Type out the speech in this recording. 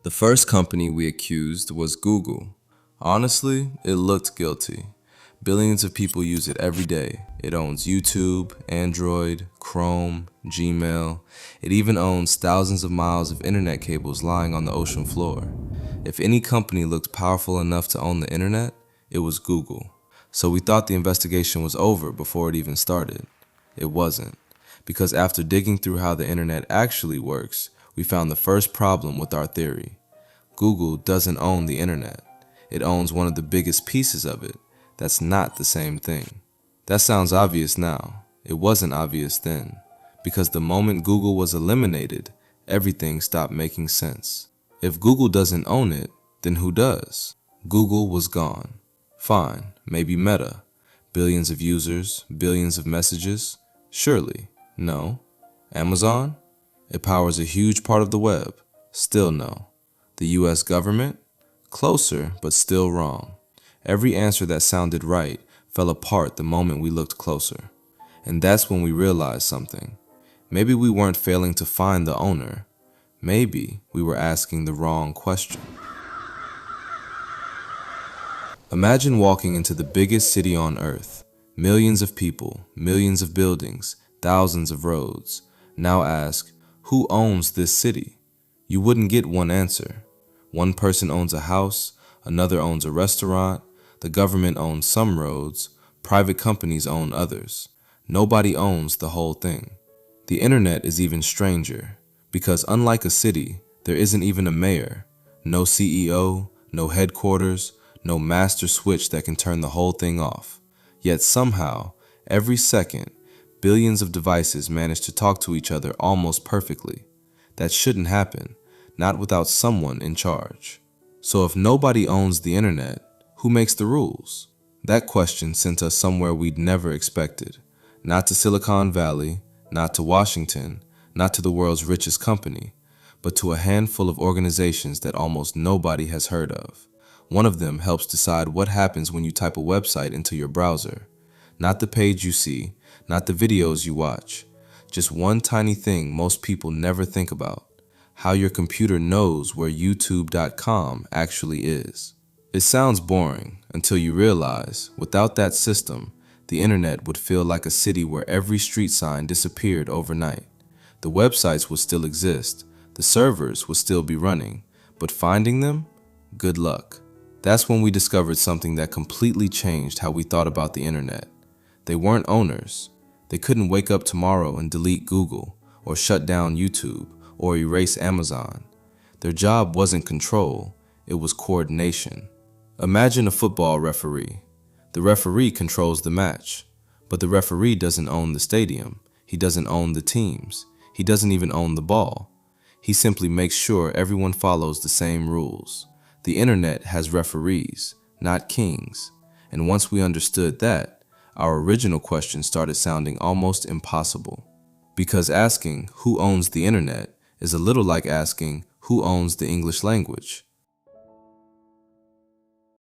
The first company we accused was Google. Honestly, it looked guilty. Billions of people use it every day. It owns YouTube, Android, Chrome, Gmail. It even owns thousands of miles of internet cables lying on the ocean floor. If any company looked powerful enough to own the internet, it was Google. So we thought the investigation was over before it even started. It wasn't, because after digging through how the internet actually works, we found the first problem with our theory. Google doesn't own the internet. It owns one of the biggest pieces of it. That's not the same thing. That sounds obvious now. It wasn't obvious then, because the moment Google was eliminated, everything stopped making sense. If Google doesn't own it, then who does? Google was gone. Fine, maybe Meta. Billions of users, billions of messages. Surely. No. Amazon? It powers a huge part of the web. Still no. The US government? Closer, but still wrong. Every answer that sounded right fell apart the moment we looked closer. And that's when we realized something. Maybe we weren't failing to find the owner. Maybe we were asking the wrong question. Imagine walking into the biggest city on earth. Millions of people, millions of buildings, thousands of roads. Now ask, who owns this city? You wouldn't get one answer. One person owns a house, another owns a restaurant, the government owns some roads, private companies own others. Nobody owns the whole thing. The internet is even stranger, because unlike a city, there isn't even a mayor, no CEO, no headquarters, no master switch that can turn the whole thing off. Yet somehow, every second, billions of devices manage to talk to each other almost perfectly. That shouldn't happen, not without someone in charge. So if nobody owns the internet, who makes the rules? That question sent us somewhere we'd never expected. Not to Silicon Valley, not to Washington, not to the world's richest company, but to a handful of organizations that almost nobody has heard of. One of them helps decide what happens when you type a website into your browser. Not the page you see, not the videos you watch. Just one tiny thing most people never think about. How your computer knows where YouTube.com actually is. It sounds boring until you realize, without that system, the internet would feel like a city where every street sign disappeared overnight. The websites would still exist, the servers would still be running, but finding them? Good luck. That's when we discovered something that completely changed how we thought about the internet. They weren't owners. They couldn't wake up tomorrow and delete Google, or shut down YouTube, or erase Amazon. Their job wasn't control, it was coordination. Imagine a football referee. The referee controls the match, but the referee doesn't own the stadium. He doesn't own the teams. He doesn't even own the ball. He simply makes sure everyone follows the same rules. The internet has referees, not kings. And once we understood that, our original question started sounding almost impossible. Because asking who owns the internet is a little like asking who owns the English language.